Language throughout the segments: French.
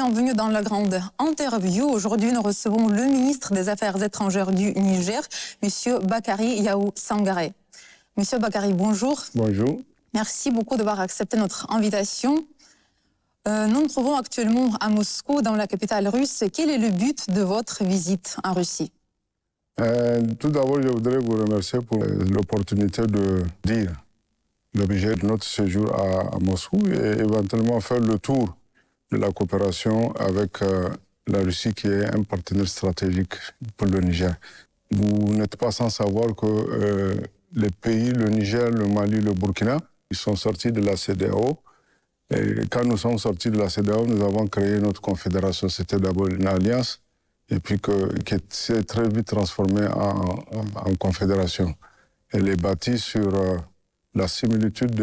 bienvenue dans la grande interview. Aujourd'hui, nous recevons le ministre des Affaires étrangères du Niger, M. Bakary Yahou Sangaré. Monsieur Bakary, bonjour. Bonjour. Merci beaucoup d'avoir accepté notre invitation. Nous nous trouvons actuellement à Moscou, dans la capitale russe. Quel est le but de votre visite en Russie? Tout d'abord, je voudrais vous remercier pour l'opportunité de dire l'objet de notre séjour à Moscou et éventuellement faire le tour de la coopération avec la Russie, qui est un partenaire stratégique pour le Niger. Vous n'êtes pas sans savoir que les pays, le Niger, le Mali, le Burkina, ils sont sortis de la CEDEAO. Et quand nous sommes sortis de la CEDEAO, nous avons créé notre confédération. C'était d'abord une alliance, et puis qui s'est très vite transformée en confédération. Elle est bâtie sur la similitude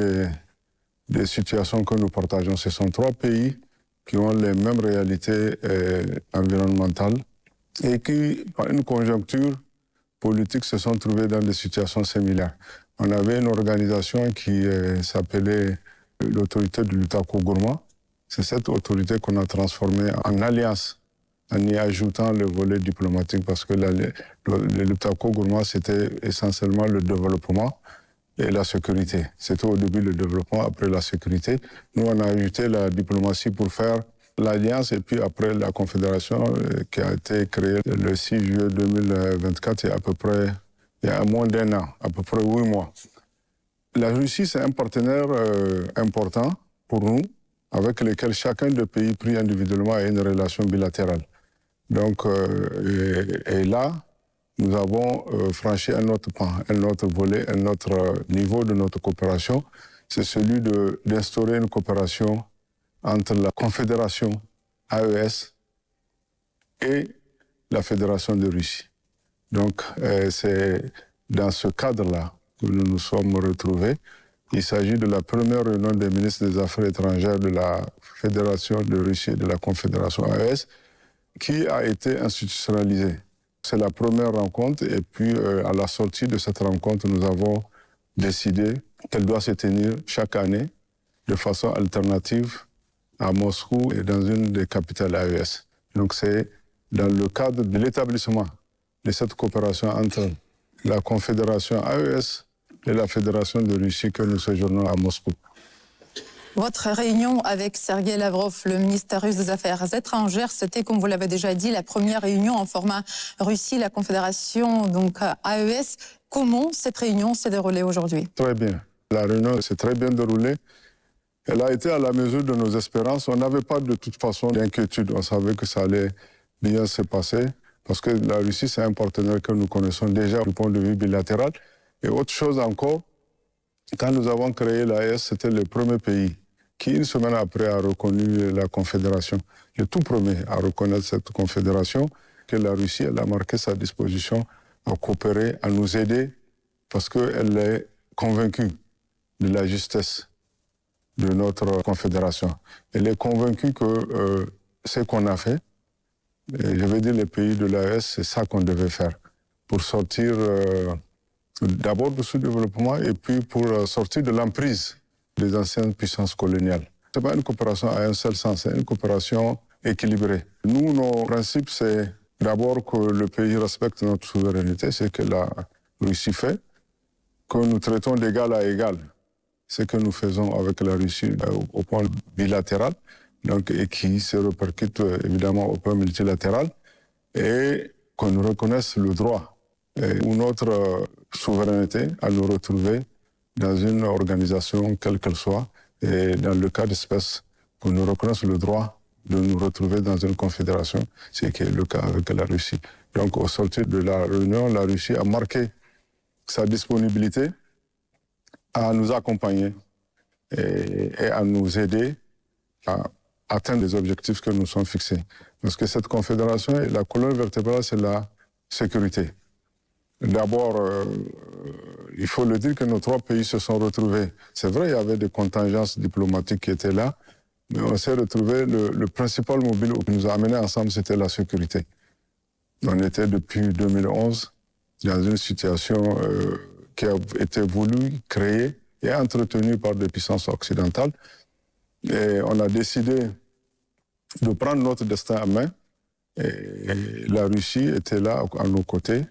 des situations que nous partageons. Ce sont trois pays qui ont les mêmes réalités environnementales et qui, par une conjoncture politique, se sont trouvés dans des situations similaires. On avait une organisation qui s'appelait l'autorité de l'Utako-Gourma. C'est cette autorité qu'on a transformée en alliance, en y ajoutant le volet diplomatique, parce que l'Utako-Gourma, c'était essentiellement le développement et la sécurité. C'était au début le développement, après la sécurité. Nous, on a ajouté la diplomatie pour faire l'alliance, et puis après la confédération qui a été créée le 6 juillet 2024, il y a moins d'un an, à peu près 8 mois. La Russie, c'est un partenaire important pour nous, avec lequel chacun des pays pris individuellement a une relation bilatérale. Donc, et là, nous avons franchi un autre pan, un autre volet, un autre niveau de notre coopération. C'est celui d'instaurer une coopération entre la Confédération AES et la Fédération de Russie. Donc, c'est dans ce cadre-là que nous nous sommes retrouvés. Il s'agit de la première réunion des ministres des Affaires étrangères de la Fédération de Russie et de la Confédération AES qui a été institutionnalisée. C'est la première rencontre, et puis à la sortie de cette rencontre, nous avons décidé qu'elle doit se tenir chaque année de façon alternative à Moscou et dans une des capitales AES. Donc c'est dans le cadre de l'établissement de cette coopération entre la Confédération AES et la Fédération de Russie que nous séjournons à Moscou. Votre réunion avec Sergei Lavrov, le ministre russe des Affaires étrangères, c'était, comme vous l'avez déjà dit, la première réunion en format Russie, la Confédération donc AES. Comment cette réunion s'est déroulée aujourd'hui? Très bien. La réunion s'est très bien déroulée. Elle a été à la mesure de nos espérances. On n'avait pas de toute façon d'inquiétude. On savait que ça allait bien se passer, parce que la Russie, c'est un partenaire que nous connaissons déjà du point de vue bilatéral. Et autre chose encore, quand nous avons créé l'AES, c'était le premier pays qui, une semaine après, a reconnu la Confédération. Le tout premier à reconnaître cette Confédération, que la Russie, elle a marqué sa disposition à coopérer, à nous aider, parce qu'elle est convaincue de la justesse de notre Confédération. Elle est convaincue que ce qu'on a fait, et je veux dire les pays de l'AES, c'est ça qu'on devait faire, pour sortir d'abord du sous-développement et puis pour sortir de l'emprise des anciennes puissances coloniales. Ce n'est pas une coopération à un seul sens, c'est une coopération équilibrée. Nous, nos principes, c'est d'abord que le pays respecte notre souveraineté, c'est ce que la Russie fait, que nous traitons d'égal à égal, ce que nous faisons avec la Russie au point bilatéral, donc, et qui se répercute évidemment au point multilatéral, et qu'on nous reconnaisse le droit ou notre souveraineté à nous retrouver dans une organisation quelle qu'elle soit, et dans le cas d'espèce, qu'on nous reconnaisse le droit de nous retrouver dans une confédération, ce qui est le cas avec la Russie. Donc au sortir de la réunion, la Russie a marqué sa disponibilité à nous accompagner et à nous aider à atteindre les objectifs que nous sommes fixés. Parce que cette confédération, la colonne vertébrale, c'est la sécurité. D'abord, il faut le dire que nos trois pays se sont retrouvés. C'est vrai, il y avait des contingences diplomatiques qui étaient là, mais on s'est retrouvés, le principal mobile qui nous a amenés ensemble, c'était la sécurité. On était depuis 2011 dans une situation qui a été voulue, créée et entretenue par des puissances occidentales. Et on a décidé de prendre notre destin en main. Et la Russie était là à nos côtés.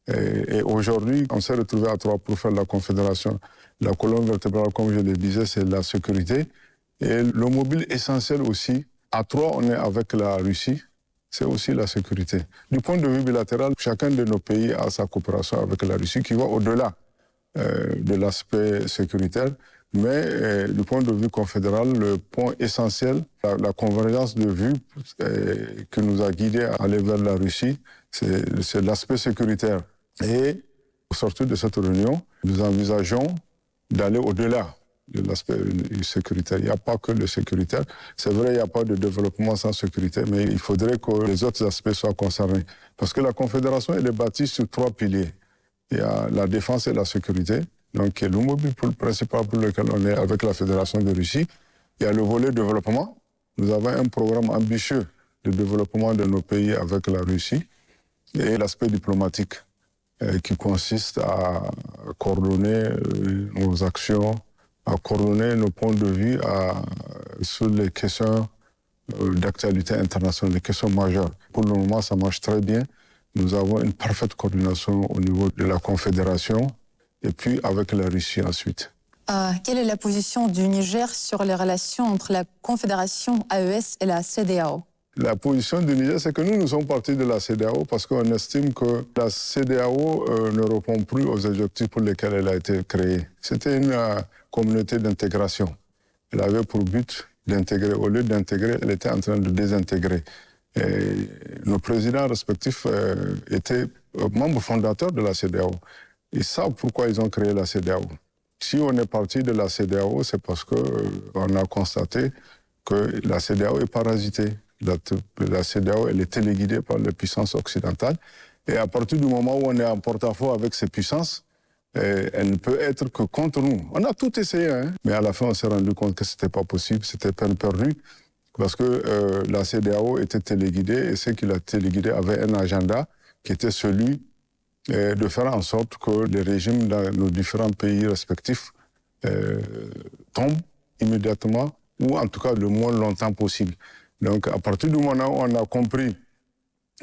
Et aujourd'hui, on s'est retrouvé à trois pour faire la confédération. La colonne vertébrale, comme je le disais, c'est la sécurité. Et le mobile essentiel aussi, à trois, on est avec la Russie, c'est aussi la sécurité. Du point de vue bilatéral, chacun de nos pays a sa coopération avec la Russie qui va au-delà de l'aspect sécuritaire. Mais du point de vue confédéral, le point essentiel, la convergence de vues qui nous a guidés à aller vers la Russie, c'est l'aspect sécuritaire. Et au sortir de cette réunion, nous envisageons d'aller au-delà de l'aspect sécuritaire. Il n'y a pas que le sécuritaire. C'est vrai, il n'y a pas de développement sans sécurité, mais il faudrait que les autres aspects soient concernés. Parce que la Confédération, elle est bâtie sur trois piliers. Il y a la défense et la sécurité, donc qui est le mobile principal pour lequel on est avec la Fédération de Russie. Il y a le volet développement. Nous avons un programme ambitieux de développement de nos pays avec la Russie. Et l'aspect diplomatique, qui consiste à coordonner nos actions, à coordonner nos points de vue sur les questions d'actualité internationale, les questions majeures. Pour le moment, ça marche très bien. Nous avons une parfaite coordination au niveau de la Confédération et puis avec la Russie ensuite. Quelle est la position du Niger sur les relations entre la Confédération AES et la CEDEAO? La position du Niger, c'est que nous sommes partis de la CEDEAO parce qu'on estime que la CEDEAO ne répond plus aux objectifs pour lesquels elle a été créée. C'était une communauté d'intégration. Elle avait pour but d'intégrer. Au lieu d'intégrer, elle était en train de désintégrer. Et nos présidents respectifs étaient membres fondateurs de la CEDEAO. Ils savent pourquoi ils ont créé la CEDEAO. Si on est parti de la CEDEAO, c'est parce qu'on a constaté que la CEDEAO est parasitée. La CEDEAO, elle est téléguidée par les puissances occidentales. Et à partir du moment où on est en porte-à-faux avec ces puissances, elle ne peut être que contre nous. On a tout essayé, hein, mais à la fin, on s'est rendu compte que ce n'était pas possible, c'était peine perdue, parce que la CEDEAO était téléguidée, et ceux qui la téléguidaient avaient un agenda qui était celui de faire en sorte que les régimes dans nos différents pays respectifs tombent immédiatement, ou en tout cas le moins longtemps possible. Donc, à partir du moment où on a compris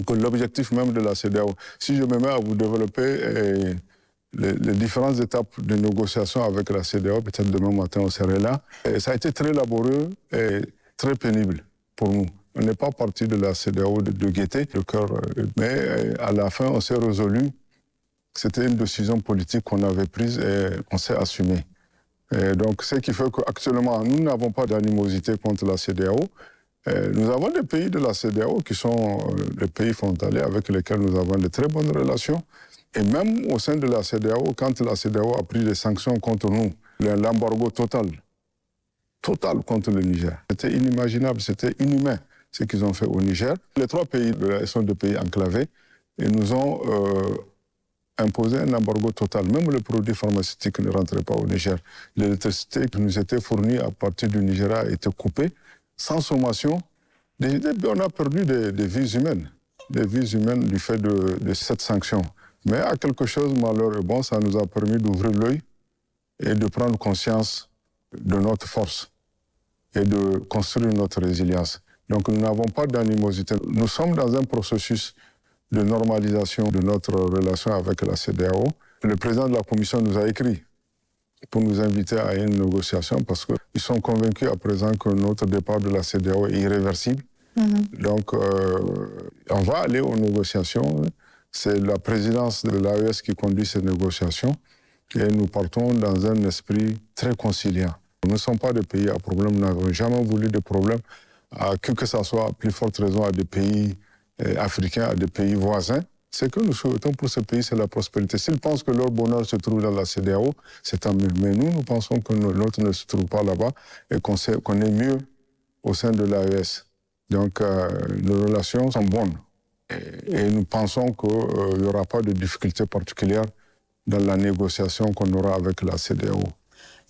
que l'objectif même de la CEDEAO, si je me mets à vous développer les différentes étapes de négociation avec la CEDEAO, peut-être demain matin on serait là, et ça a été très laborieux et très pénible pour nous. On n'est pas parti de la CEDEAO de gaieté, le cœur, mais à la fin on s'est résolu. C'était une décision politique qu'on avait prise et on s'est assumé. Et donc, ce qui fait qu'actuellement, nous n'avons pas d'animosité contre la CEDEAO. Nous avons des pays de la CEDEAO qui sont les pays frontaliers avec lesquels nous avons de très bonnes relations. Et même au sein de la CEDEAO, quand la CEDEAO a pris des sanctions contre nous, l'embargo total contre le Niger, c'était inimaginable, c'était inhumain ce qu'ils ont fait au Niger. Les trois pays sont des pays enclavés et nous ont imposé un embargo total. Même les produits pharmaceutiques ne rentraient pas au Niger. L'électricité qui nous était fournie à partir du Nigeria a été coupée. Sans sommation, on a perdu des vies humaines du fait de cette sanction. Mais à quelque chose, malheur et bon, ça nous a permis d'ouvrir l'œil et de prendre conscience de notre force et de construire notre résilience. Donc nous n'avons pas d'animosité. Nous sommes dans un processus de normalisation de notre relation avec la CEDEAO. Le président de la Commission nous a écrit pour nous inviter à une négociation parce qu'ils sont convaincus à présent que notre départ de la CEDEAO est irréversible. Donc, on va aller aux négociations. C'est la présidence de l'AES qui conduit ces négociations et nous partons dans un esprit très conciliant. Nous ne sommes pas des pays à problème, nous n'avons jamais voulu de problème, que ce soit à plus forte raison à des pays africains, à des pays voisins. Ce que nous souhaitons pour ce pays, c'est la prospérité. S'ils pensent que leur bonheur se trouve dans la CEDEAO, c'est tant mieux. Mais nous pensons que l'autre ne se trouve pas là-bas et qu'on est mieux au sein de l'AES. Donc, nos relations sont bonnes. Et nous pensons qu'il n'y aura pas de difficultés particulières dans la négociation qu'on aura avec la CEDEAO.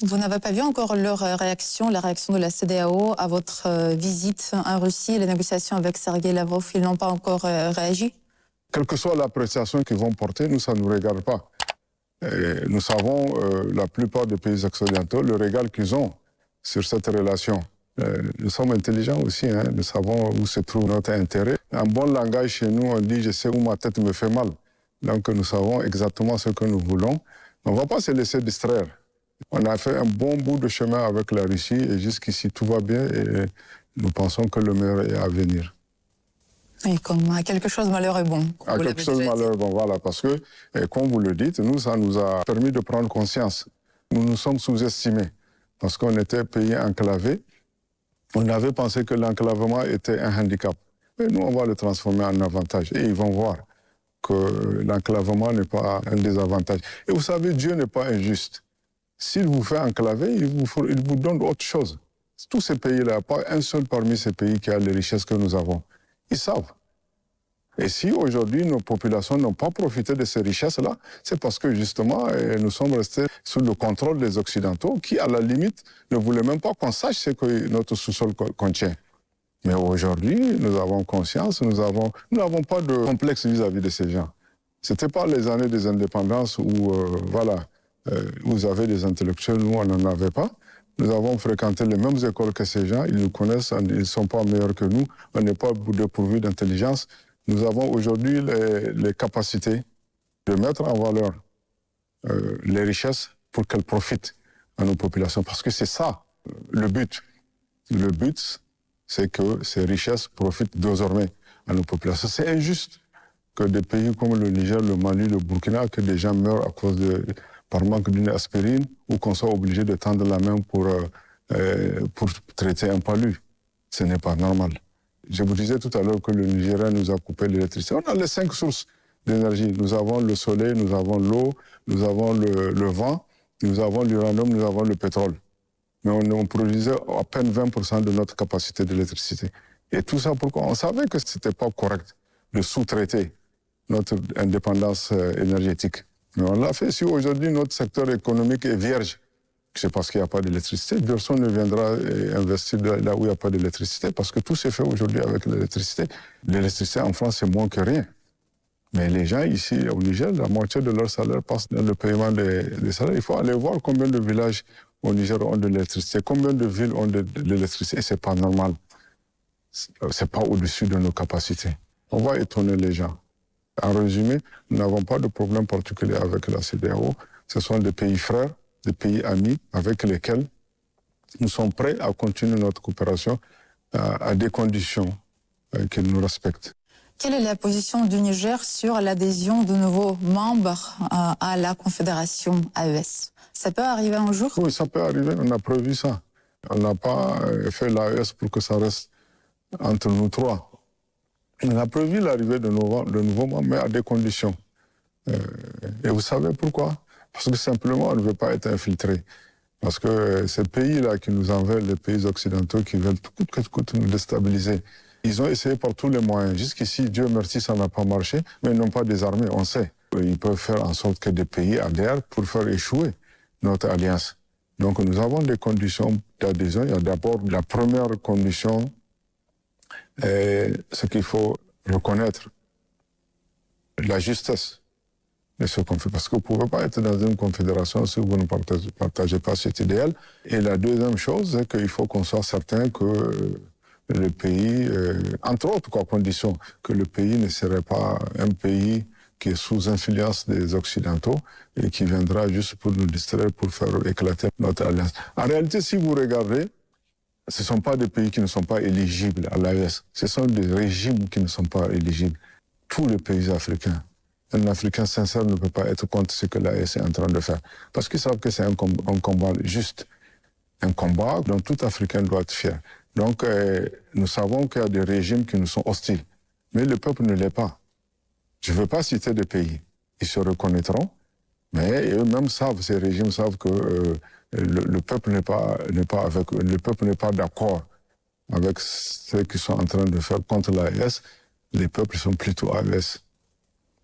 Vous n'avez pas vu encore leur réaction, la réaction de la CEDEAO à votre visite en Russie, les négociations avec Sergueï Lavrov, ils n'ont pas encore réagi? Quelle que soit l'appréciation qu'ils vont porter, nous, ça ne nous regarde pas. Et nous savons, la plupart des pays occidentaux, le regard qu'ils ont sur cette relation Nous sommes intelligents aussi, hein, nous savons où se trouve notre intérêt. En bon langage, chez nous, on dit « je sais où ma tête me fait mal ». Donc nous savons exactement ce que nous voulons. On ne va pas se laisser distraire. On a fait un bon bout de chemin avec la Russie et jusqu'ici tout va bien et nous pensons que le meilleur est à venir. Et comme à quelque chose malheur est bon. À quelque chose malheur est bon, voilà, parce que, comme vous le dites, nous, ça nous a permis de prendre conscience. Nous nous sommes sous-estimés parce qu'on était pays enclavé. On avait pensé que l'enclavement était un handicap. Mais nous, on va le transformer en avantage et ils vont voir que l'enclavement n'est pas un désavantage. Et vous savez, Dieu n'est pas injuste. S'il vous fait enclaver, il vous donne autre chose. Tous ces pays-là, pas un seul parmi ces pays qui a les richesses que nous avons. Ils savent. Et si aujourd'hui nos populations n'ont pas profité de ces richesses-là, c'est parce que justement nous sommes restés sous le contrôle des Occidentaux qui, à la limite, ne voulaient même pas qu'on sache ce que notre sous-sol contient. Mais aujourd'hui, nous avons conscience, nous n'avons pas de complexe vis-à-vis de ces gens. Ce n'était pas les années des indépendances où, vous avez des intellectuels, nous, on n'en avait pas. Nous avons fréquenté les mêmes écoles que ces gens, ils nous connaissent, ils ne sont pas meilleurs que nous, on n'est pas dépourvus d'intelligence. Nous avons aujourd'hui les capacités de mettre en valeur les richesses pour qu'elles profitent à nos populations. Parce que c'est ça le but. Le but, c'est que ces richesses profitent désormais à nos populations. C'est injuste que des pays comme le Niger, le Mali, le Burkina, que des gens meurent à cause par manque d'une aspirine ou qu'on soit obligé de tendre la main pour traiter un palu. Ce n'est pas normal. Je vous disais tout à l'heure que le Nigeria nous a coupé l'électricité. On a les 5 sources d'énergie. Nous avons le soleil, nous avons l'eau, nous avons le vent, nous avons l'uranium, nous avons le pétrole. Mais on produisait à peine 20% de notre capacité d'électricité. Et tout ça pourquoi? On savait que ce n'était pas correct de sous-traiter notre indépendance énergétique. Mais on l'a fait. Si aujourd'hui notre secteur économique est vierge, c'est parce qu'il n'y a pas d'électricité. Personne ne viendra investir là où il n'y a pas d'électricité parce que tout s'est fait aujourd'hui avec l'électricité. L'électricité en France, c'est moins que rien. Mais les gens ici au Niger, la moitié de leur salaire passe dans le paiement des salaires. Il faut aller voir combien de villages au Niger ont de l'électricité, combien de villes ont de l'électricité. Et ce n'est pas normal. Ce n'est pas au-dessus de nos capacités. On va étonner les gens. En résumé, nous n'avons pas de problème particulier avec la CEDEAO. Ce sont des pays frères, des pays amis avec lesquels nous sommes prêts à continuer notre coopération à des conditions qu'ils nous respectent. Quelle est la position du Niger sur l'adhésion de nouveaux membres à la Confédération AES? Ça peut arriver un jour? Oui, ça peut arriver, on a prévu ça. On n'a pas fait l'AES pour que ça reste entre nous trois. On a prévu l'arrivée de nouveaux membres, mais à des conditions. Et vous savez pourquoi? Parce que simplement, on ne veut pas être infiltré. Parce que ces pays-là qui nous envahissent, les pays occidentaux qui veulent coûte que coûte nous déstabiliser, ils ont essayé par tous les moyens. Jusqu'ici, Dieu merci, ça n'a pas marché, mais ils n'ont pas désarmé, on sait. Ils peuvent faire en sorte que des pays adhèrent pour faire échouer notre alliance. Donc nous avons des conditions d'adhésion. Il y a d'abord la première condition, ce qu'il faut reconnaître, la justesse de ce qu'on fait. Parce que vous ne pouvez pas être dans une confédération si vous ne partagez pas cet idéal. Et la deuxième chose, c'est qu'il faut qu'on soit certain que le pays, entre autres conditions, que le pays ne serait pas un pays qui est sous influence des Occidentaux et qui viendra juste pour nous distraire, pour faire éclater notre alliance. En réalité, si vous regardez, ce ne sont pas des pays qui ne sont pas éligibles à l'AES. Ce sont des régimes qui ne sont pas éligibles. Tous les pays africains. Un Africain sincère ne peut pas être contre ce que l'AES est en train de faire. Parce qu'ils savent que c'est un combat juste. Un combat dont tout Africain doit être fier. Donc, nous savons qu'il y a des régimes qui nous sont hostiles. Mais le peuple ne l'est pas. Je ne veux pas citer des pays. Ils se reconnaîtront, mais eux-mêmes savent, ces régimes savent que le peuple n'est pas avec eux. Le peuple n'est pas d'accord avec ce qu'ils sont en train de faire contre l'AES. Les peuples sont plutôt AES.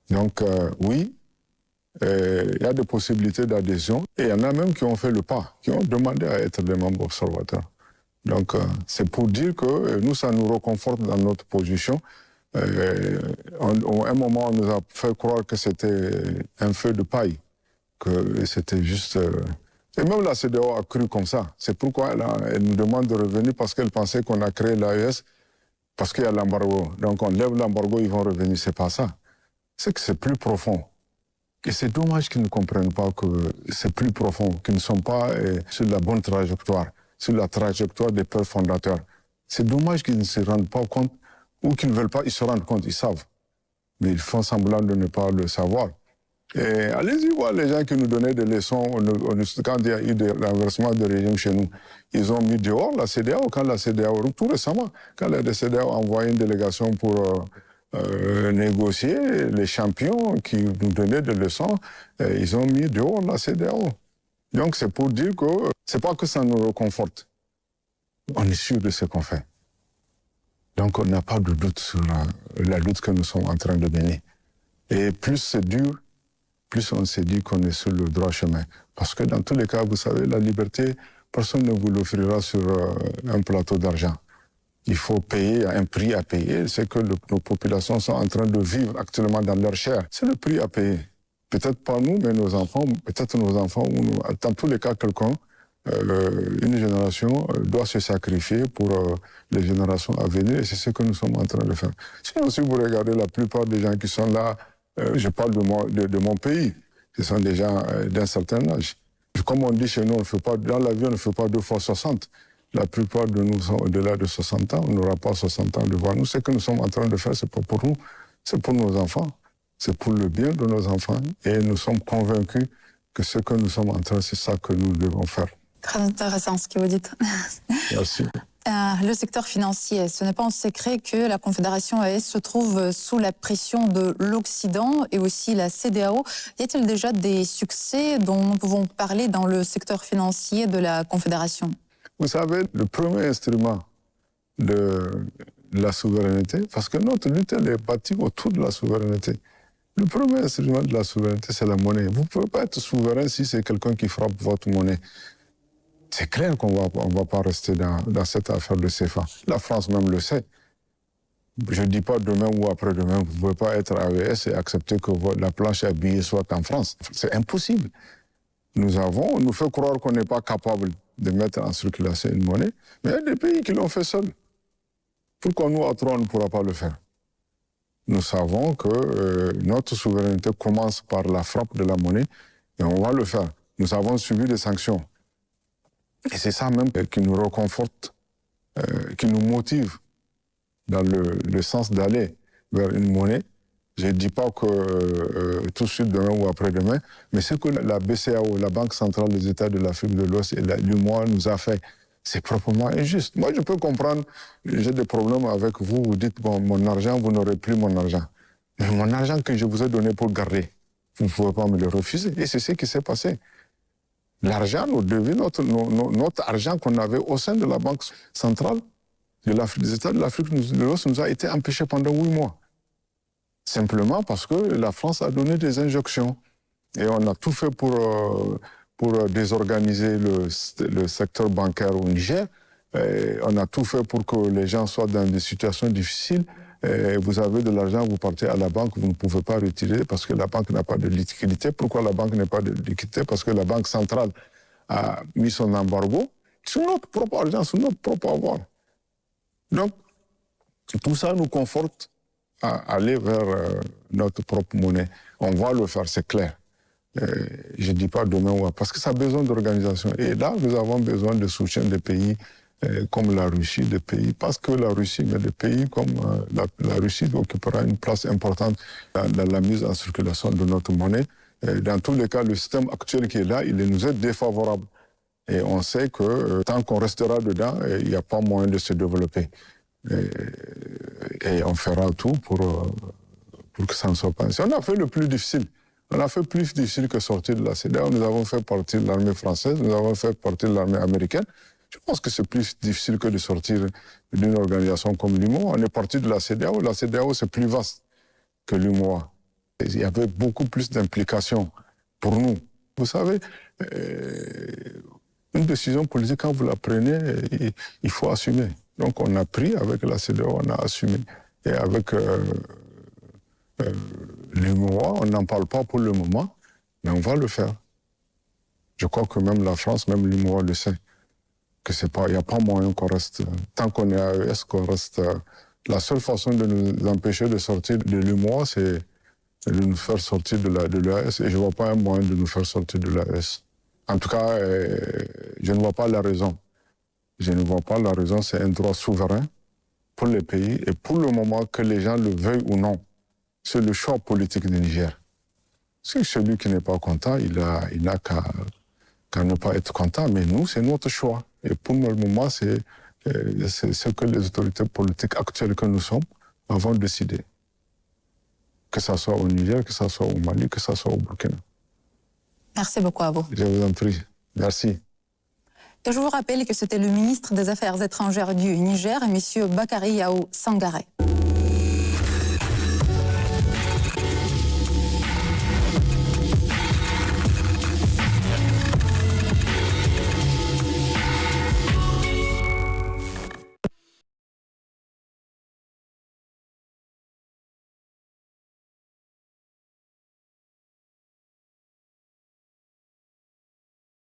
Donc, oui, il y a des possibilités d'adhésion. Et il y en a même qui ont fait le pas, qui ont demandé à être des membres observateurs. Donc, c'est pour dire que nous, ça nous reconforte dans notre position. À un moment, on nous a fait croire que c'était un feu de paille, que c'était juste Et même la CEDEAO a cru comme ça. C'est pourquoi elle nous demande de revenir parce qu'elle pensait qu'on a créé l'AES parce qu'il y a l'embargo. Donc on lève l'embargo, ils vont revenir. C'est pas ça. C'est que c'est plus profond. Et c'est dommage qu'ils ne comprennent pas que c'est plus profond, qu'ils ne sont pas sur la bonne trajectoire, sur la trajectoire des pères fondateurs. C'est dommage qu'ils ne se rendent pas compte ou qu'ils ne veulent pas, ils se rendent compte, ils savent. Mais ils font semblant de ne pas le savoir. Et allez-y voir les gens qui nous donnaient des leçons quand il y a eu des renversements de régime chez nous. Ils ont mis dehors la CEDEAO, quand la CEDEAO, tout récemment, quand la CEDEAO a envoyé une délégation pour négocier, les champions qui nous donnaient des leçons, ils ont mis dehors la CEDEAO. Donc c'est pour dire que c'est pas que ça nous réconforte. On est sûr de ce qu'on fait. Donc on n'a pas de doute sur la lutte que nous sommes en train de mener. Et plus c'est dur, plus on s'est dit qu'on est sur le droit chemin. Parce que dans tous les cas, vous savez, la liberté, personne ne vous l'offrira sur un plateau d'argent. Il faut payer un prix à payer. C'est que nos populations sont en train de vivre actuellement dans leur chair. C'est le prix à payer. Peut-être pas nous, mais nos enfants, peut-être nos enfants, ou nous, dans tous les cas, quelqu'un, une génération doit se sacrifier pour les générations à venir et c'est ce que nous sommes en train de faire. Sinon, si vous regardez la plupart des gens qui sont là, je parle de mon pays, ce sont des gens d'un certain âge. Comme on dit chez nous, dans la vie, on ne fait pas 2 fois 60. La plupart de nous sont au-delà de 60 ans, on n'aura pas 60 ans devant nous. Ce que nous sommes en train de faire, ce n'est pas pour nous, c'est pour nos enfants. C'est pour le bien de nos enfants et nous sommes convaincus que ce que nous sommes en train, c'est ça que nous devons faire. Très intéressant ce que vous dites. Merci. Le secteur financier, ce n'est pas un secret que la Confédération AES se trouve sous la pression de l'Occident et aussi la CEDEAO. Y a-t-il déjà des succès dont nous pouvons parler dans le secteur financier de la Confédération? Vous savez, le premier instrument de la souveraineté, parce que notre lutte elle est bâtie autour de la souveraineté. Le premier instrument de la souveraineté, c'est la monnaie. Vous ne pouvez pas être souverain si c'est quelqu'un qui frappe votre monnaie. C'est clair qu'on ne va pas rester dans cette affaire de CFA. La France même le sait. Je ne dis pas demain ou après-demain, vous ne pouvez pas être AES et accepter que la planche à billets soit en France. C'est impossible. On nous fait croire qu'on n'est pas capable de mettre en circulation une monnaie, mais il y a des pays qui l'ont fait seuls. Pourquoi nous, à trois, on ne pourra pas le faire? Nous savons que notre souveraineté commence par la frappe de la monnaie et on va le faire. Nous avons subi des sanctions. Et c'est ça même qui nous réconforte, qui nous motive dans le sens d'aller vers une monnaie. Je ne dis pas que tout de suite, demain ou après-demain, mais ce que la BCAO, la Banque centrale des États de l'Afrique de l'Ouest et l'UEMOA nous a fait, c'est proprement injuste. Moi, je peux comprendre, j'ai des problèmes avec vous, vous dites, bon, mon argent, vous n'aurez plus mon argent. Mais mon argent que je vous ai donné pour garder, vous ne pouvez pas me le refuser. Et c'est ce qui s'est passé. L'argent, notre argent qu'on avait au sein de la Banque centrale des États de l'Afrique de l'Ouest nous a été empêché pendant 8 mois. Simplement parce que la France a donné des injonctions. Et on a tout fait pour désorganiser le secteur bancaire au Niger. Et on a tout fait pour que les gens soient dans des situations difficiles. Et vous avez de l'argent, vous partez à la banque, vous ne pouvez pas retirer parce que la banque n'a pas de liquidité. Pourquoi la banque n'a pas de liquidité? Parce que la Banque centrale a mis son embargo sur notre propre argent, sur notre propre avoir. Donc, tout ça nous conforte à aller vers notre propre monnaie. On va le faire, c'est clair. Je ne dis pas demain ou après, parce que ça a besoin d'organisation. Et là, nous avons besoin de soutien des pays comme la Russie, des pays, parce que la Russie, mais des pays comme la Russie occupera une place importante dans la mise en circulation de notre monnaie. Dans tous les cas, le système actuel qui est là, il nous est défavorable. Et on sait que tant qu'on restera dedans, il n'y a pas moyen de se développer. Et on fera tout pour que ça ne soit pas ainsi. On a fait le plus difficile. On a fait plus difficile que sortir de la CEDEAO. Nous avons fait partie de l'armée française, nous avons fait partie de l'armée américaine. Je pense que c'est plus difficile que de sortir d'une organisation comme l'UMOA. On est parti de la CEDEAO. La CEDEAO, c'est plus vaste que l'UMOA. Il y avait beaucoup plus d'implications pour nous. Vous savez, une décision politique, quand vous la prenez, il faut assumer. Donc on a pris avec la CEDEAO, on a assumé. Et avec l'UMOA, on n'en parle pas pour le moment, mais on va le faire. Je crois que même la France, même l'UMOA le sait, que il n'y a pas moyen qu'on reste, tant qu'on est AES, qu'on reste. La seule façon de nous empêcher de sortir de l'UMOA, c'est de nous faire sortir de l'AES, et je ne vois pas un moyen de nous faire sortir de l'AES. En tout cas, je ne vois pas la raison. Je ne vois pas la raison, c'est un droit souverain pour les pays, et pour le moment, que les gens le veuillent ou non, c'est le choix politique du Niger. Si celui qui n'est pas content, il n'a qu'à ne pas être content, mais nous, c'est notre choix. Et pour le moment, c'est ce que les autorités politiques actuelles que nous sommes avons décidé. Que ce soit au Niger, que ce soit au Mali, que ce soit au Burkina. Merci beaucoup à vous. Je vous en prie. Merci. Et je vous rappelle que c'était le ministre des Affaires étrangères du Niger, M. Bakary Yao Sangaré.